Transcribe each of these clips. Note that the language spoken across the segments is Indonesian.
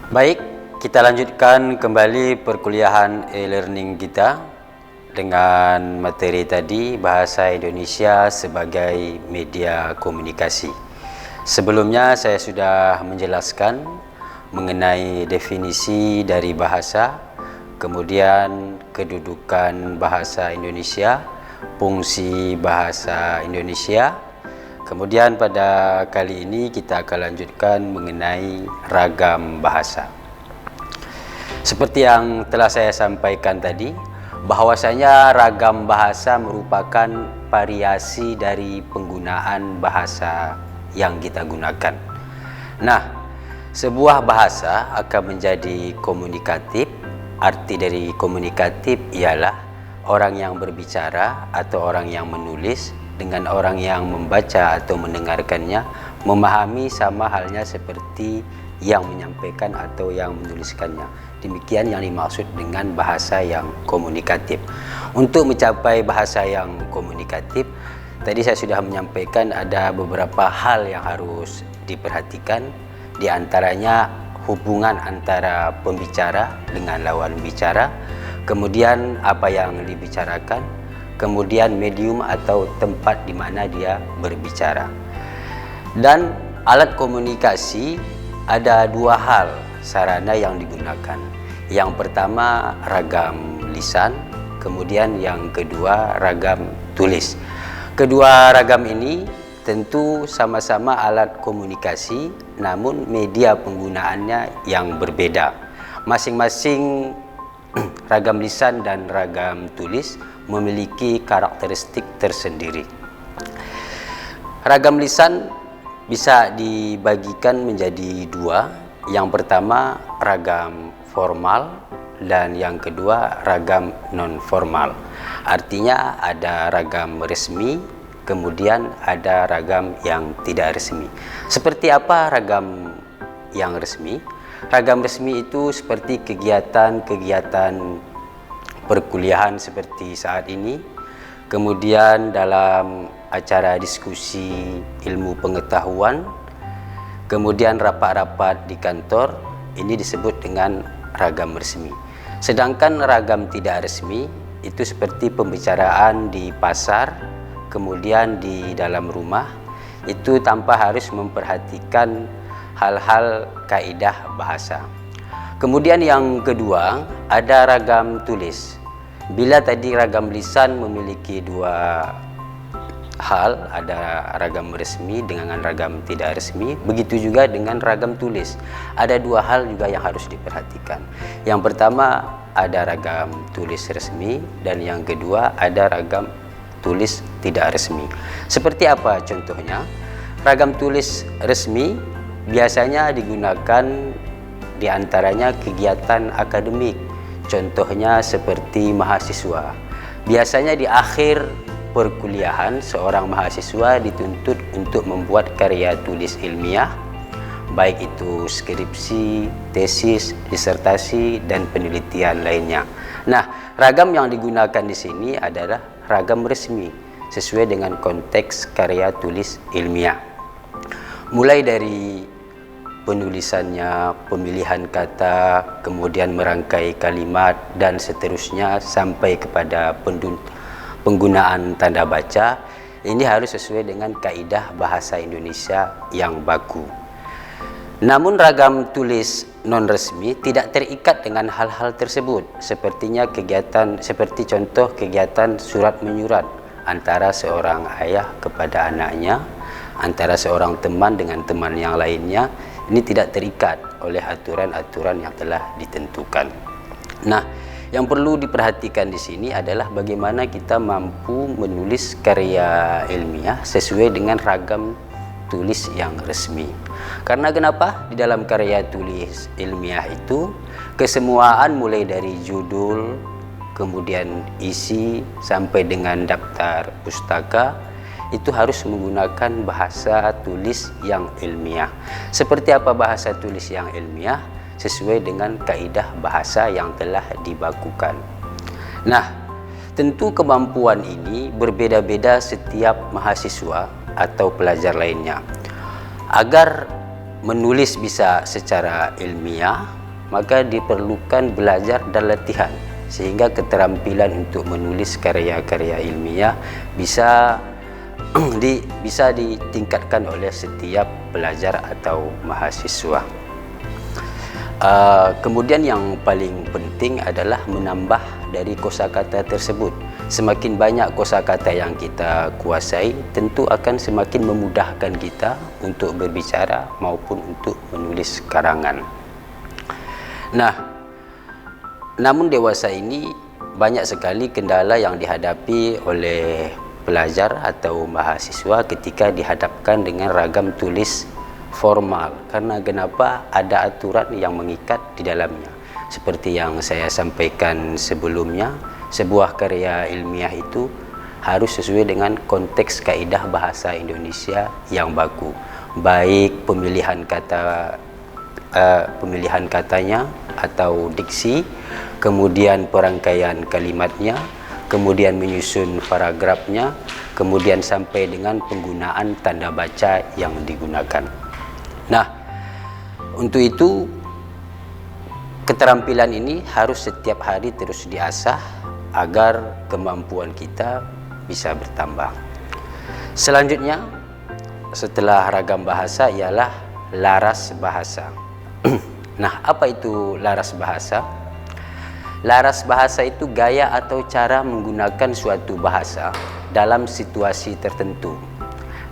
Baik, kita lanjutkan kembali perkuliahan e-learning kita dengan materi tadi, bahasa Indonesia sebagai media komunikasi. Sebelumnya saya sudah menjelaskan mengenai definisi dari bahasa, kemudian kedudukan bahasa Indonesia, fungsi bahasa Indonesia. Kemudian pada kali ini kita akan lanjutkan mengenai ragam bahasa. Seperti yang telah saya sampaikan tadi, bahwasanya ragam bahasa merupakan variasi dari penggunaan bahasa yang kita gunakan. Nah, sebuah bahasa akan menjadi komunikatif. Arti dari komunikatif ialah orang yang berbicara atau orang yang menulis dengan orang yang membaca atau mendengarkannya memahami sama halnya seperti yang menyampaikan atau yang menuliskannya. Demikian yang dimaksud dengan bahasa yang komunikatif. Untuk mencapai bahasa yang komunikatif, tadi saya sudah menyampaikan ada beberapa hal yang harus diperhatikan. Di antaranya hubungan antara pembicara dengan lawan bicara, kemudian apa yang dibicarakan, kemudian medium atau tempat di mana dia berbicara. Dan alat komunikasi ada dua hal sarana yang digunakan. Yang pertama ragam lisan, kemudian yang kedua ragam tulis. Kedua ragam ini tentu sama-sama alat komunikasi, namun media penggunaannya yang berbeda. Masing-masing ragam lisan dan ragam tulis memiliki karakteristik tersendiri. Ragam lisan bisa dibagikan menjadi dua. Yang pertama ragam formal dan yang kedua ragam non formal. Artinya ada ragam resmi, kemudian ada ragam yang tidak resmi. Seperti apa ragam yang resmi? Ragam resmi itu seperti kegiatan-kegiatan perkuliahan seperti saat ini, kemudian dalam acara diskusi ilmu pengetahuan, kemudian rapat-rapat di kantor, ini disebut dengan ragam resmi. Sedangkan ragam tidak resmi itu seperti pembicaraan di pasar, kemudian di dalam rumah, itu tanpa harus memperhatikan hal-hal kaidah bahasa. Kemudian yang kedua ada ragam tulis. Bila tadi ragam lisan memiliki dua hal, ada ragam resmi dengan ragam tidak resmi, begitu juga dengan ragam tulis. Ada dua hal juga yang harus diperhatikan. Yang pertama ada ragam tulis resmi dan yang kedua ada ragam tulis tidak resmi. Seperti apa contohnya? Ragam tulis resmi biasanya digunakan diantaranya kegiatan akademik. Contohnya seperti mahasiswa. Biasanya di akhir perkuliahan seorang mahasiswa dituntut untuk membuat karya tulis ilmiah, baik itu skripsi, tesis, disertasi, dan penelitian lainnya. Nah, ragam yang digunakan di sini adalah ragam resmi sesuai dengan konteks karya tulis ilmiah. Mulai dari penulisannya, pemilihan kata, kemudian merangkai kalimat, dan seterusnya sampai kepada penggunaan tanda baca, ini harus sesuai dengan kaidah bahasa Indonesia yang baku. Namun ragam tulis non resmi tidak terikat dengan hal-hal tersebut, seperti contoh kegiatan surat menyurat antara seorang ayah kepada anaknya, antara seorang teman dengan teman yang lainnya. Ini tidak terikat oleh aturan-aturan yang telah ditentukan. Nah, yang perlu diperhatikan di sini adalah bagaimana kita mampu menulis karya ilmiah sesuai dengan ragam tulis yang resmi. Karena kenapa? Di dalam karya tulis ilmiah itu kesemuaan mulai dari judul, kemudian isi sampai dengan daftar pustaka itu harus menggunakan bahasa tulis yang ilmiah. Seperti apa bahasa tulis yang ilmiah? Sesuai dengan kaidah bahasa yang telah dibakukan. Nah, tentu kemampuan ini berbeda-beda setiap mahasiswa atau pelajar lainnya. Agar menulis bisa secara ilmiah, maka diperlukan belajar dan latihan sehingga keterampilan untuk menulis karya-karya ilmiah bisa ditingkatkan oleh setiap pelajar atau mahasiswa. Kemudian yang paling penting adalah menambah dari kosakata tersebut. Semakin banyak kosakata yang kita kuasai, tentu akan semakin memudahkan kita untuk berbicara maupun untuk menulis karangan. Nah, namun dewasa ini banyak sekali kendala yang dihadapi oleh pelajar atau mahasiswa ketika dihadapkan dengan ragam tulis formal. Karena kenapa? Ada aturan yang mengikat di dalamnya. Seperti yang saya sampaikan sebelumnya, sebuah karya ilmiah itu harus sesuai dengan konteks kaidah bahasa Indonesia yang baku. Baik pemilihan katanya atau diksi, kemudian perangkaian kalimatnya, kemudian menyusun paragrafnya, kemudian sampai dengan penggunaan tanda baca yang digunakan. Nah, untuk itu keterampilan ini harus setiap hari terus diasah agar kemampuan kita bisa bertambah. Selanjutnya, setelah ragam bahasa ialah laras bahasa. Nah, apa itu laras bahasa? Laras bahasa itu gaya atau cara menggunakan suatu bahasa dalam situasi tertentu.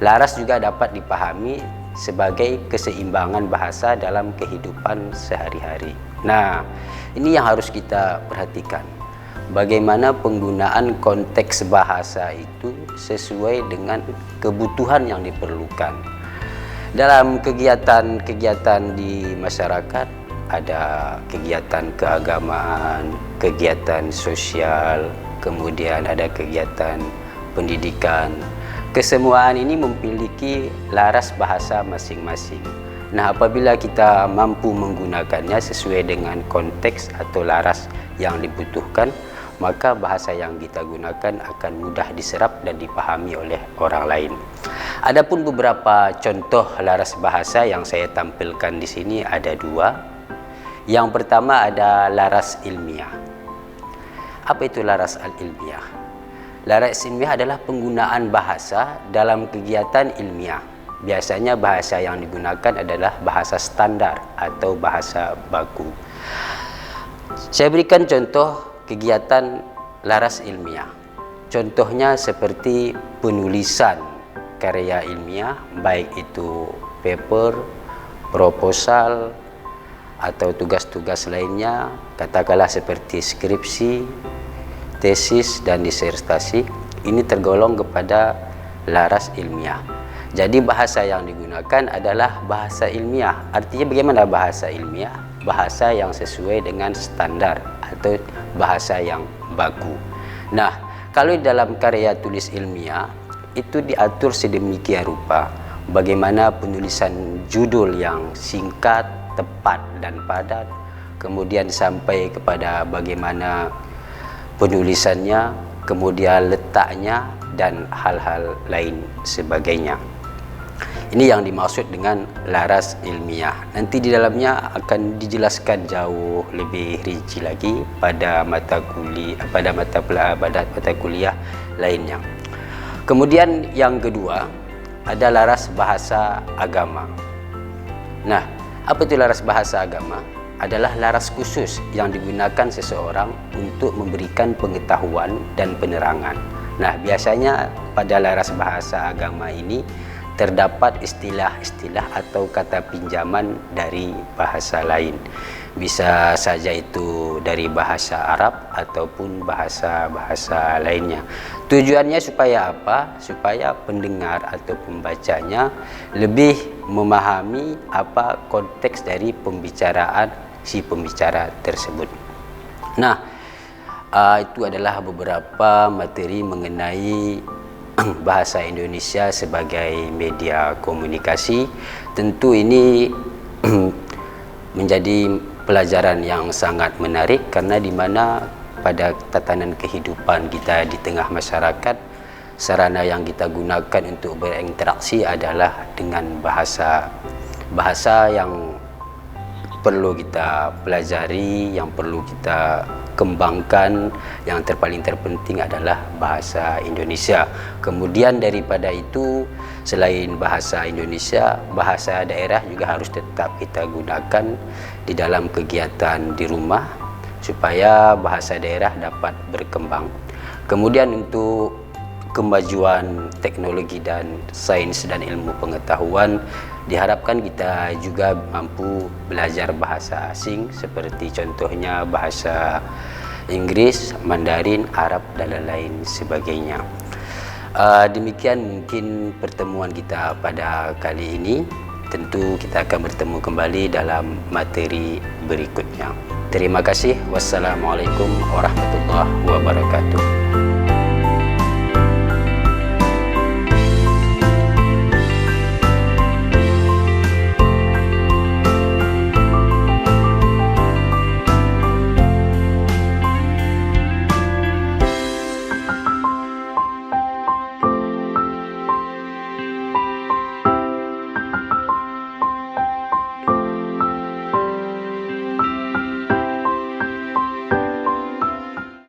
Laras juga dapat dipahami sebagai keseimbangan bahasa dalam kehidupan sehari-hari. Nah, ini yang harus kita perhatikan. Bagaimana penggunaan konteks bahasa itu sesuai dengan kebutuhan yang diperlukan. Dalam kegiatan-kegiatan di masyarakat, ada kegiatan keagamaan, kegiatan sosial, kemudian ada kegiatan pendidikan. Kesemuaan ini memiliki laras bahasa masing-masing. Nah, apabila kita mampu menggunakannya sesuai dengan konteks atau laras yang dibutuhkan, maka bahasa yang kita gunakan akan mudah diserap dan dipahami oleh orang lain. Adapun beberapa contoh laras bahasa yang saya tampilkan di sini ada dua. Yang pertama ada laras ilmiah. Apa itu laras ilmiah? Laras ilmiah adalah penggunaan bahasa dalam kegiatan ilmiah. Biasanya bahasa yang digunakan adalah bahasa standar atau bahasa baku. Saya berikan contoh kegiatan laras ilmiah. Contohnya seperti penulisan karya ilmiah, baik itu paper, proposal, atau tugas-tugas lainnya, katakanlah seperti skripsi, tesis, dan disertasi. Ini tergolong kepada laras ilmiah. Jadi bahasa yang digunakan adalah bahasa ilmiah. Artinya bagaimana bahasa ilmiah? Bahasa yang sesuai dengan standar atau bahasa yang baku. Nah, kalau dalam karya tulis ilmiah itu diatur sedemikian rupa, bagaimana penulisan judul yang singkat, tepat dan padat, kemudian sampai kepada bagaimana penulisannya, kemudian letaknya, dan hal-hal lain sebagainya. Ini yang dimaksud dengan laras ilmiah. Nanti di dalamnya akan dijelaskan jauh lebih rinci lagi pada mata kuliah lainnya. Kemudian yang kedua ada laras bahasa agama. Nah, apa itu laras bahasa agama? Adalah laras khusus yang digunakan seseorang untuk memberikan pengetahuan dan penerangan. Nah, biasanya pada laras bahasa agama ini terdapat istilah-istilah atau kata pinjaman dari bahasa lain. Bisa saja itu dari bahasa Arab ataupun bahasa-bahasa lainnya. Tujuannya supaya apa? Supaya pendengar atau pembacanya lebih memahami apa konteks dari pembicaraan si pembicara tersebut. Nah, itu adalah beberapa materi mengenai bahasa Indonesia sebagai media komunikasi. Tentu ini menjadi pelajaran yang sangat menarik karena di mana pada tatanan kehidupan kita di tengah masyarakat, sarana yang kita gunakan untuk berinteraksi adalah dengan bahasa yang perlu kita pelajari, yang perlu kita kembangkan, yang terpaling terpenting adalah bahasa Indonesia. Kemudian daripada itu, selain bahasa Indonesia, bahasa daerah juga harus tetap kita gunakan di dalam kegiatan di rumah supaya bahasa daerah dapat berkembang. Kemudian untuk kemajuan teknologi dan sains dan ilmu pengetahuan, diharapkan kita juga mampu belajar bahasa asing seperti contohnya bahasa Inggris, Mandarin, Arab dan lain sebagainya. Demikian mungkin pertemuan kita pada kali ini. Tentu kita akan bertemu kembali dalam materi berikutnya. Terima kasih. Wassalamualaikum warahmatullahi wabarakatuh.